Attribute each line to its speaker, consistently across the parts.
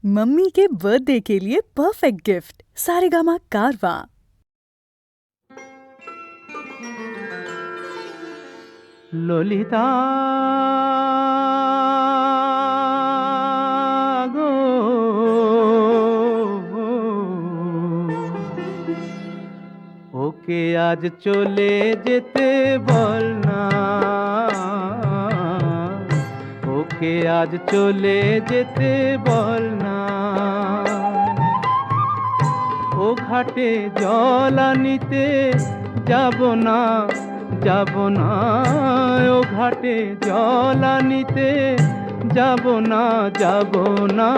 Speaker 1: Mummy के birthday के लिए परफेक्ट गिफ्ट सारेगामा कारवां।
Speaker 2: ললিতা গো, ওকে আজ চলে যেতে বল না, ওকে আজ চলে যেতে বল না। ও ঘাটে জল আনিতে যাব না, যাব না, ও ঘাটে জল আনিতে যাব না, যাব না।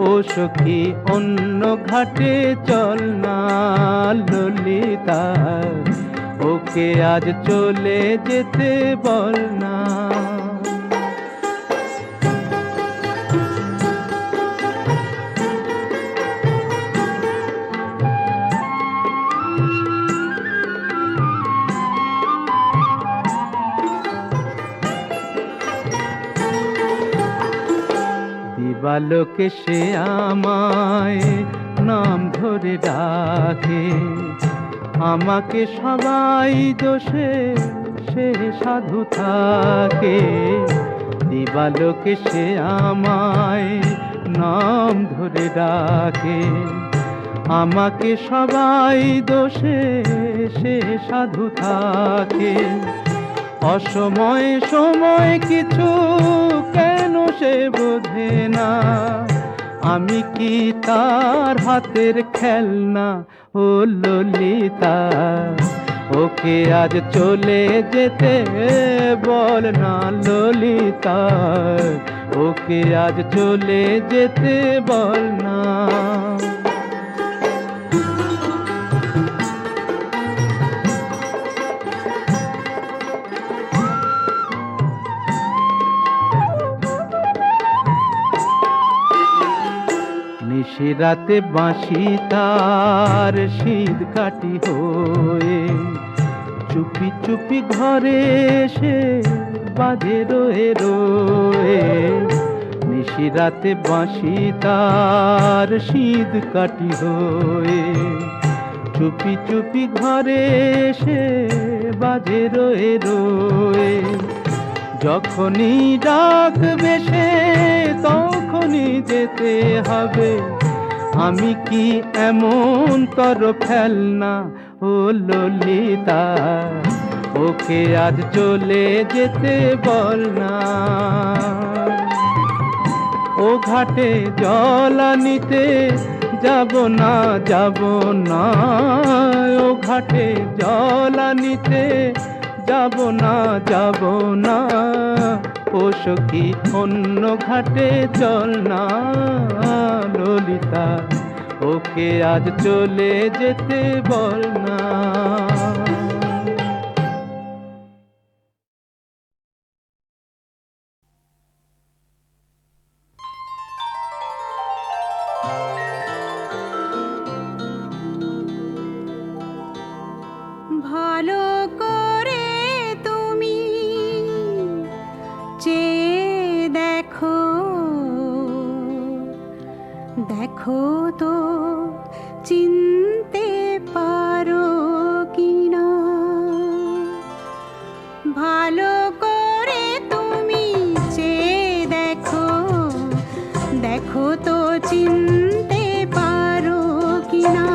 Speaker 2: ও সখী অন্য ঘাটে চল না ললিতা, ওকে আজ চলে যেতে বল না। দিবালোকে সে আমায় নাম ধরে ডাকে, আমাকে সবাই দোষে সে সাধু থাকে। দিবালোকে সে আমায় নাম ধরে ডাকে, আমাকে সবাই দোষে সে সাধু থাকে। অসময়ে সময় কিছু কেন সে বোঝে না, আমি কি তার হাতের খেলনা ও ললিতা। ওকে আজ চলে যেতে বল না ললিতা, ওকে আজ চলে যেতে বল না। নিশিরাতে বাঁশি তার শীত কাটি হয়ে, চুপি চুপি ঘরে এসে বাজে রয়ে রয়ে। নিশিরাতে বাঁশি তার শীত কাটি হয়ে, চুপি চুপি ঘরে এসে বাজে রয়ে রয়ে। যখনই ডাকবে সে তখনই যেতে হবে, আমি কি এমন তর ফেলনা ও ললিতা। ওকে আজ চলে যেতে বল না, ও ঘাটে জল আনিতে যাব না, যাব না, ও ঘাটে জল আনিতে যাব না, যাব না। ও সখী অন্য ঘাটে চল না ললিতা, ওকে আজ চলে যেতে বল না।
Speaker 3: ভালো করে তুমি চেয়ে দেখো, দেখো তো চিনতে পারো কিনা। ভালো করে তুমি চেয়ে দেখো, দেখো তো চিনতে পারো কিনা।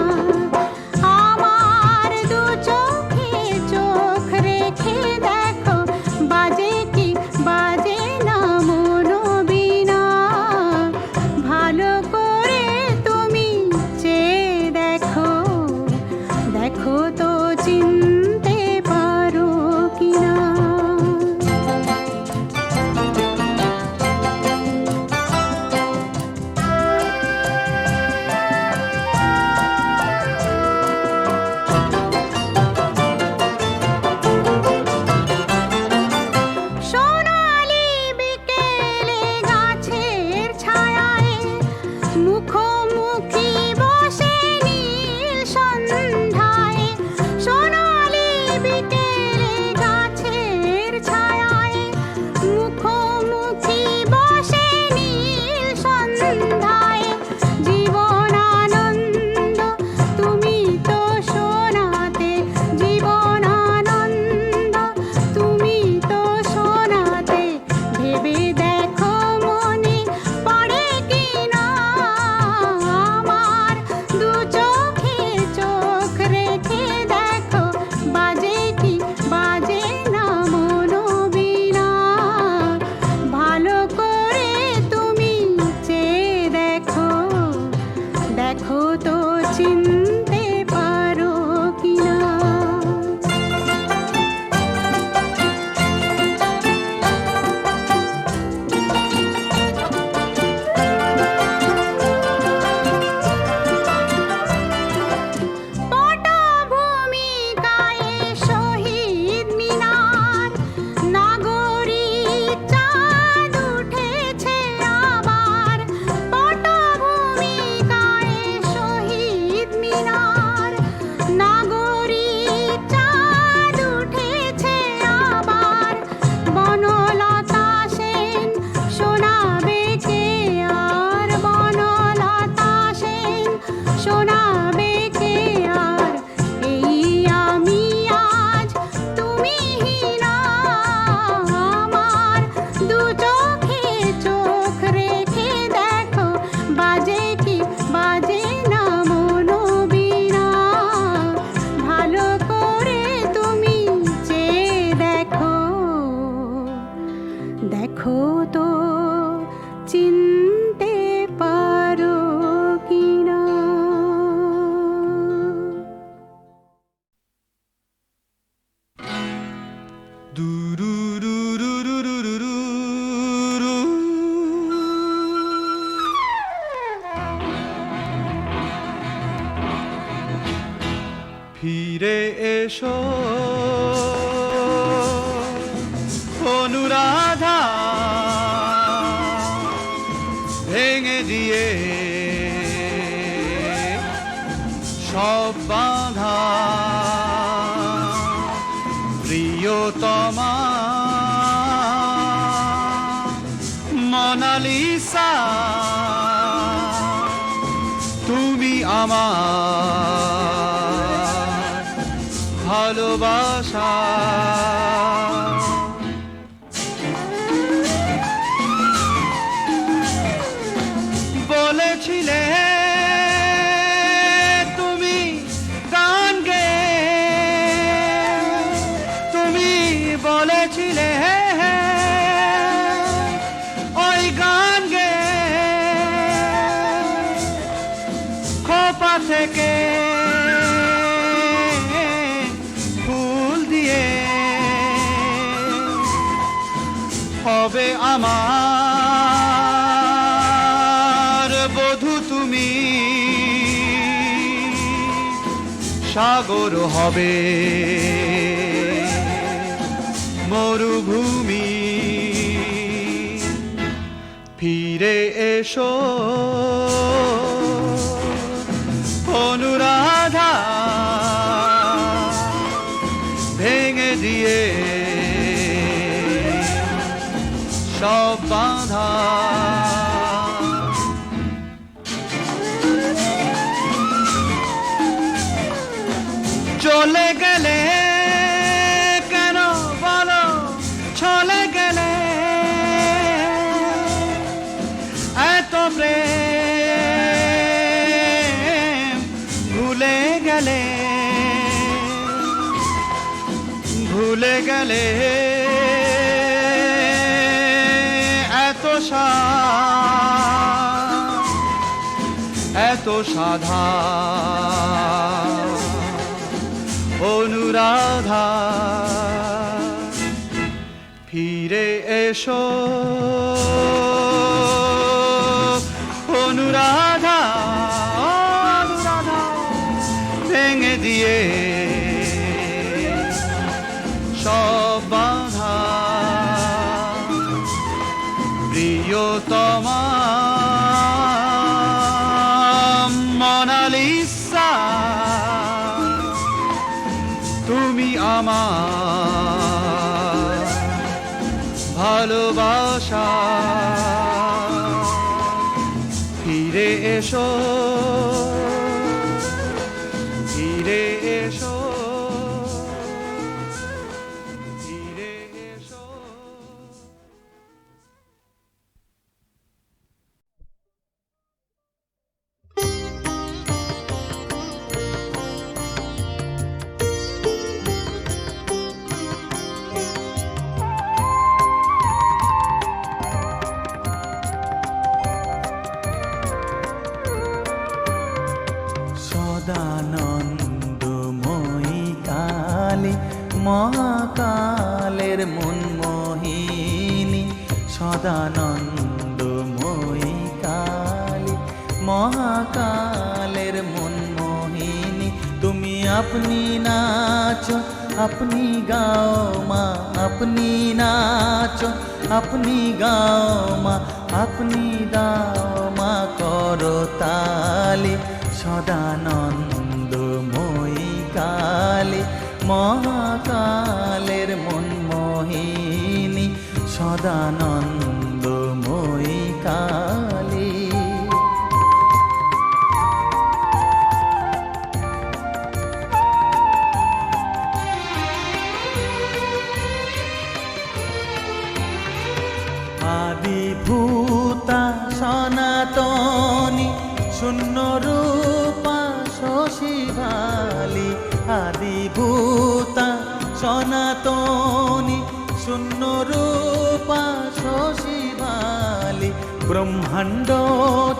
Speaker 4: এসো অনুরাধা ভেঙে দিয়ে সব বাঁধা প্রিয়তমা মোনালিসা তুমি আমার ভালোবাসা বলেছিলে তুমি গান গেয়ে তুমি বলেছিলে ওই গান গেয়ে খোপা থেকে ফুল দিয়ে হবে আমার বধূ তুমি সাগর হবে মরুভূমি ফিরে এসো অনুরাধা ভেঙে দিয়ে সব বাঁধা চলে গেলে কেন বলো চলে গেলে এত প্রেম ভুলে গেলে ভুলে গেলে এত সাধা অনুরাধা ফিরে এসো অনুরাধা অনুরাধা ভেঙে দিয়ে সব বাঁধা প্রিয়তমা মোনালিসা তুমি আমার ভালোবাসা ফিরে এসো ফিরে এসো ফিরে এসো
Speaker 5: সদানন্দময়ী কালী মহাকালের মনমোহিনী সদানন্দময়ী কালী মহাকালের মনমোহিনী তুমি আপনি নাচো আপনি গাও মা আপনি নাচো আপনি গাও মা আপনি দাও মা করতালি সদানন্দময়ী কালী মহাকালের মনমোহিনী সদানন্দময়ী কালী আদিভূতা সনাতনী শূন্যরূপা শশীভালি আদিভূতা সনাতনী শূন্যরূপা শশীভালি ব্রহ্মাণ্ড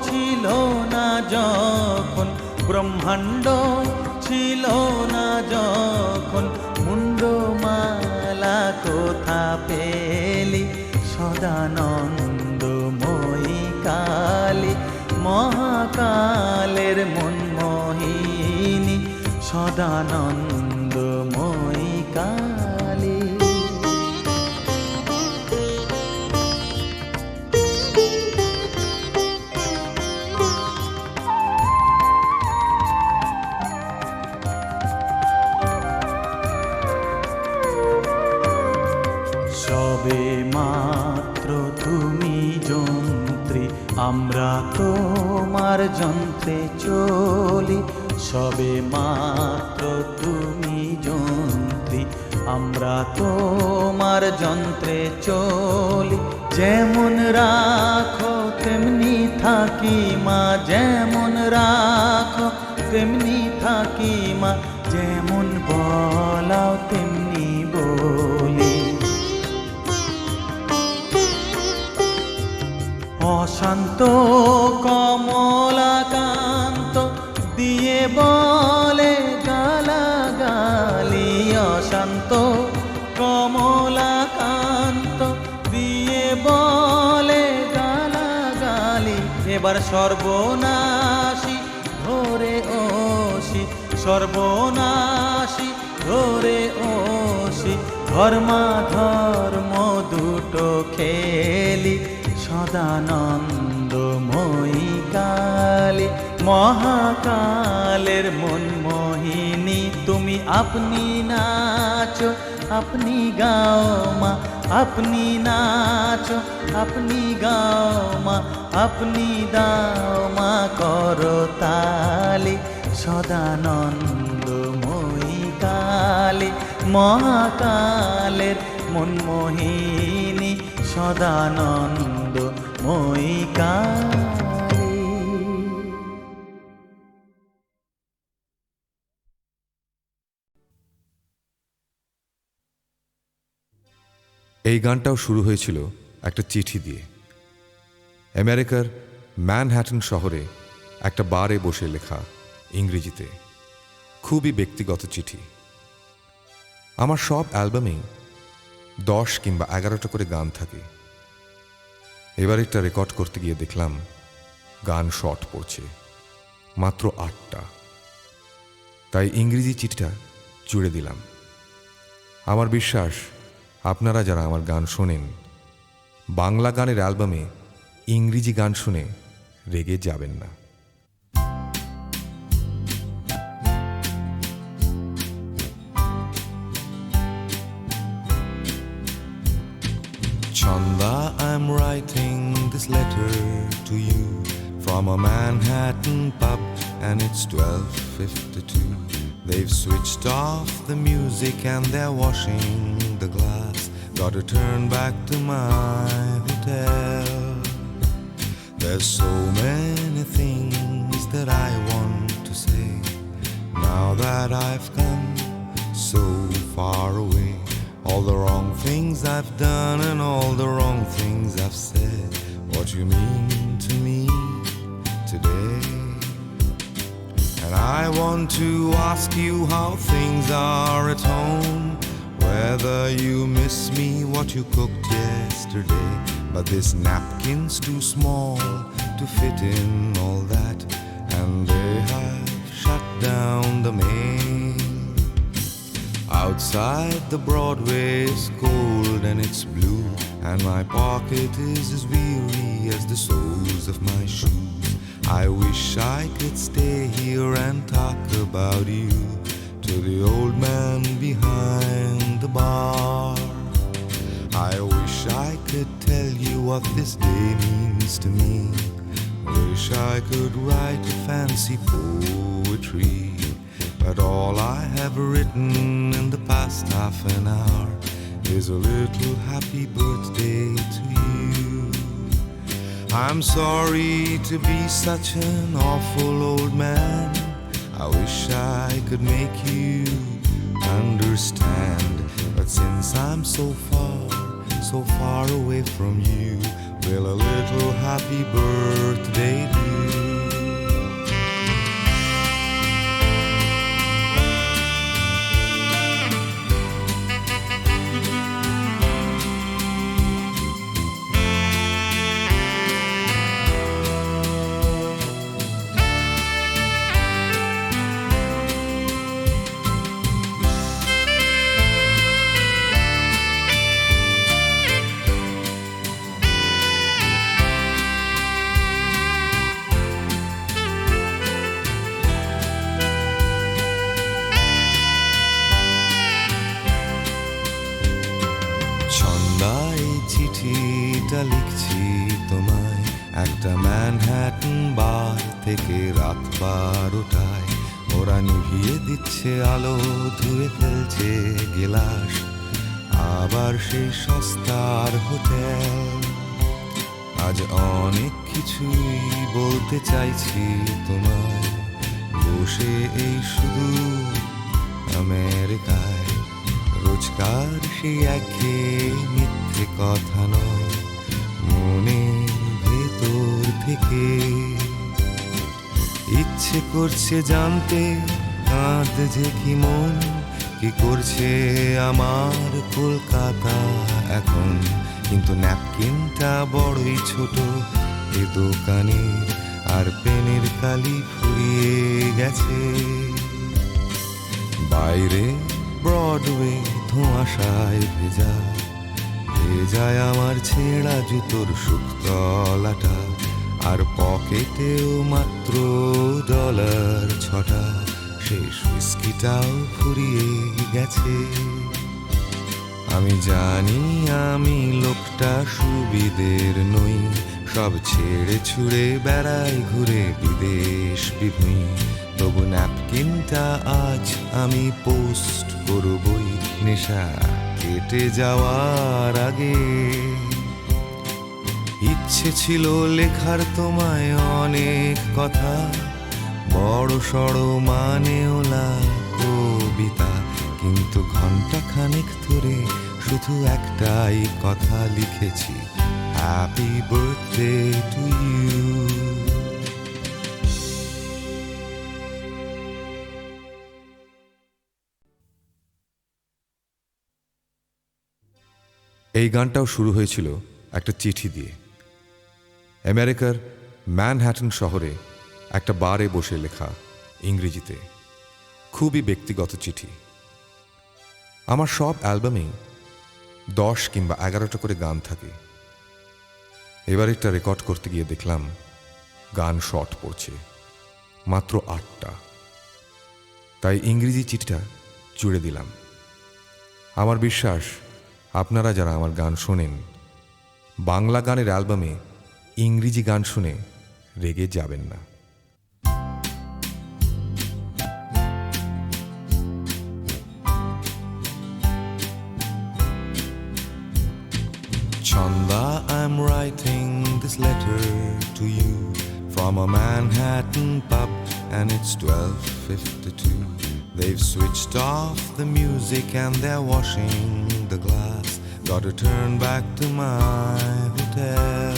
Speaker 5: ছিল না যখন ব্রহ্মাণ্ড ছিল না যখন মুন্ডমালা কোথা পেলি সদানন্দময়ী কালী মহাকালের মনমোহিনী সদানন্দময়ী কালে। সবে মাত্র তুমি যন্ত্রী, আমরা তোমার যন্ত্রে চলি। সবে মাত্র তুমি যন্ত্রী, আমরা তোমার যন্ত্রে চলি। যেমন রাখো তেমনি থাকি মা, যেমন রাখো তেমনি থাকি মা, যেমন বলাও তেমনি বলি। অশান্ত কমলাকান্ত দিয়ে বলে গালাগালি, অশান্ত কমলাকান্ত দিয়ে বলে গালাগালি। এবার সর্বনাশী ধরে ওসি, সর্বনাশী ধরে ওসি, ধর্মাধর্ম দুটো খেলি। সদানন্দময়ী কালী, মহাকালের মনমোহিনী তুমি, আপনি নাচো আপনি গাও মা, আপনি নাচো আপনি গাও মা, আপনি দাও মা করতালি। সদানন্দময়ী কালী, মহাকালের মনমোহিনী, সদানন্দময়ী কালী।
Speaker 6: এই গানটাও শুরু হয়েছিল একটা চিঠি দিয়ে। আমেরিকার ম্যানহ্যাটন শহরে একটা বারে বসে লেখা ইংরেজিতে, খুবই ব্যক্তিগত চিঠি। আমার সব অ্যালবামেই 10 কিংবা 11টা করে গান থাকে। এবার একটা রেকর্ড করতে গিয়ে দেখলাম গান শর্ট পড়ছে, মাত্র 8টা। তাই ইংরেজি চিঠিটা জুড়ে দিলাম। আমার বিশ্বাস আপনারা যারা আমার গান শোনেন, বাংলা গানের অ্যালবামে ইংরেজি গান শুনে রেগে যাবেন না।
Speaker 7: Chanda, I'm writing this letter to you from a Manhattan pub, and it's 12:52. They've switched off the music and they're washing the glass. Gotta turn back to my hotel. There's so many things that I want to say, now that I've come so far away. All the wrong things I've done and all the wrong things I've said. What you mean to me today? And I want to ask you how things are at home, whether you miss me, what you cooked yesterday. But this napkin's too small to fit in all that, and they have shut down the mail. Outside the Broadway's cold and it's blue, and my pocket is as weary as the soles of my shoes. I wish I could stay here and talk about you to the old man behind the bar. I wish I could tell you what this day means to me. Wish I could write a fancy poetry, but all I have written in the past half an hour is a little happy birthday to you. I'm sorry to be such an awful old man. I wish I could make you understand, but since I'm so far away from you, will a little happy birthday do? চিঠিটা লিখছি তোমায় একটা Manhattan বার থেকে রাত 12টায়। ওরা নিভিয়ে দিচ্ছে আলো, ধুয়ে ফেলছে গেলাস, আবার সেই সস্তার হোটেল। আজ অনেক কিছুই বলতে চাইছি তোমায়, বসে এই শুধু আমেরিকায়। রোজকার সেই একঘেয়ে মিথ্যে কথা নয়, মনের ভেতর থেকে ইচ্ছে করছে জানতে কাঁদছে কি মন, কি করছে আমার কলকাতা এখন। কিন্তু ন্যাপকিনটা বড়ই ছোট এ দোকানে, আর পেনের কালি ফুরিয়ে গেছে। বাইরে ব্রডওয়ে ধোঁয়াশায় ভেজা, ভেজায় আমার ছেঁড়া জুতোর শুকতলাটা, আর পকেটেও মাত্র $6টা। শেষ হুইস্কিটাও ফুরিয়ে গেছে। আমি জানি আমি লোকটা সুবিদের নই, সব ছেড়ে ছুড়ে বেড়াই ঘুরে বিদেশ বিভুঁই। তবু ন্যাপকিনটা আজ আমি পোস্ট করবই নেশা কেটে যাওয়ার আগে। ইচ্ছে ছিল লেখার তোমায় অনেক কথা, বড় সড় মানেওলা কবিতা, কিন্তু ঘন্টা খানেক ধরে শুধু একটাই কথা লিখেছি, হ্যাপি বার্থডে টু ইউ।
Speaker 6: এই গানটাও শুরু হয়েছিল একটা চিঠি দিয়ে। আমেরিকার ম্যানহ্যাটন শহরে একটা বারে বসে লেখা ইংরেজিতে, খুবই ব্যক্তিগত চিঠি। আমার সব অ্যালবামেই 10 কিংবা 11টা করে গান থাকে। এবার একটা রেকর্ড করতে গিয়ে দেখলাম গান শর্ট পড়ছে, মাত্র 8টা। তাই ইংরেজি চিঠিটা জুড়ে দিলাম। আমার বিশ্বাস আপনারা যারা আমার গান শোনেন, বাংলা গানের অ্যালবামে ইংরেজি গান শুনে রেগে যাবেন না।
Speaker 7: Chanda, I'm writing this letter to you from a Manhattan pub, and it's 12:52. They've switched off the music and they're washing the glass. Gotta turn back to my hotel.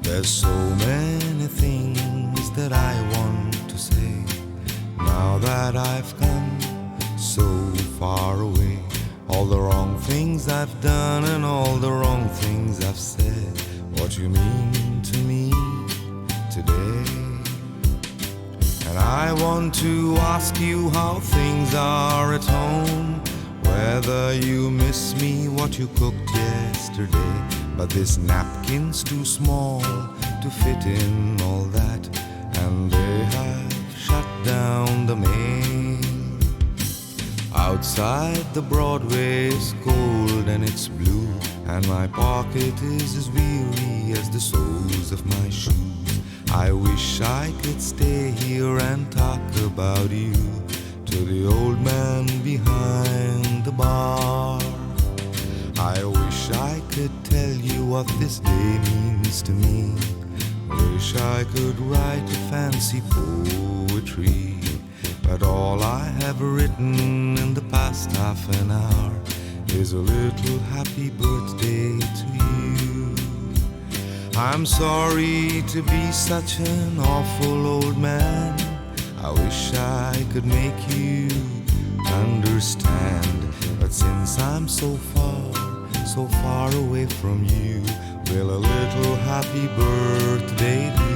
Speaker 7: There's so many things that I want to say, now that I've come so far away. All the wrong things I've done and all the wrong things I've said. What you mean to me today? And I want to ask you how things are at home, whether you miss me, what you cooked yesterday. But this napkin's too small to fit in all that, and they have shut down the mail. Outside the Broadway's cold and it's blue, and my pocket is as weary as the soles of my shoes. I wish I could stay here and talk about you to the old man behind the bar. I wish I could tell you what this day means to me. Wish I could write a fancy poetry, but all I have written in the past half an hour is a little happy birthday to you. I'm sorry to be such an awful old man. I wish I could make you understand, but since I'm so far away from you, will a little happy birthday do?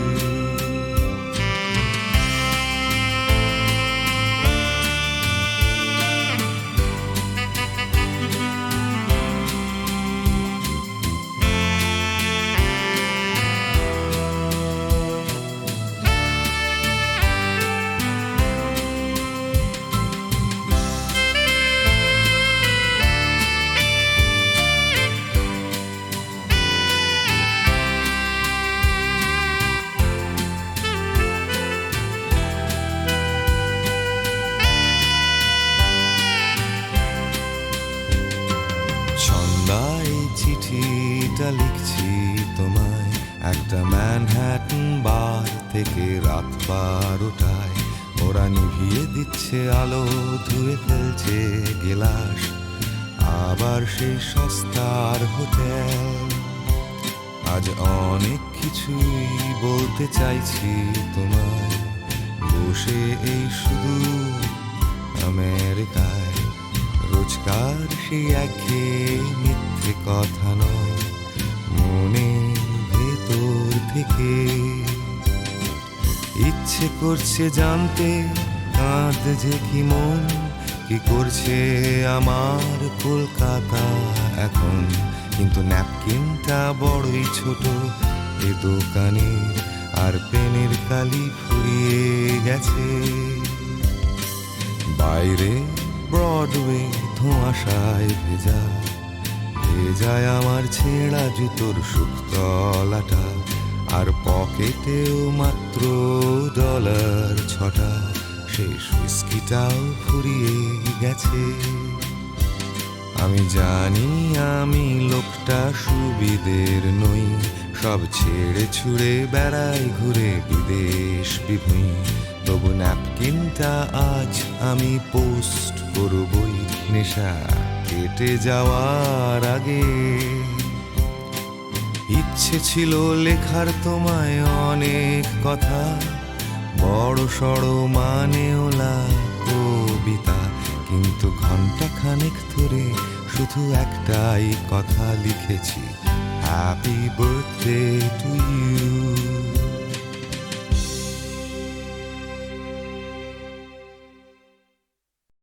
Speaker 7: চিঠিটা লিখছি তোমায় একটা Manhattan বার থেকে রাত 12টায়। ওরা নিভিয়ে দিচ্ছে আলো, ধুয়ে ফেলছে গেলাস, আবার সেই সস্তার হোটেল। আজ অনেক কিছুই বলতে চাইছি তোমায়, বসে এই শুধু আমেরিকায়। রোজকার সেই একঘেয়ে মিথ্যে কথা নয়, মনের ভেতর থেকে ইচ্ছে করছে জানতে কাঁদছে কি মন, কি করছে আমার কলকাতা এখন। কিন্তু ন্যাপকিনটা বড়ই ছোট এ দোকানে, আর পেনের কালি ফুরিয়ে গেছে। বাইরে ব্রডওয়ে ধোঁয়াশায় ভেজা, ভেজায় আমার ছেঁড়া জুতোর শুকতলাটা, আর পকেটেও মাত্র $6টা। শেষ হুইস্কিটাও ফুরিয়ে গেছে। আমি জানি আমি লোকটা সুবিদের নই, সব ছেড়ে ছুড়ে বেড়াই ঘুরে বিদেশ বিভুঁই। তবু ন্যাপকিনটা আজ আমি পোস্ট করবই নেশা কেটে যাওয়ার আগে। ইচ্ছে ছিল লেখার তোমায় অনেক কথা, বড় সড় মানেওলা কবিতা, কিন্তু ঘন্টা খানেক ধরে শুধু একটাই কথা লিখেছি, হ্যাপি বার্থডে টু ইউ।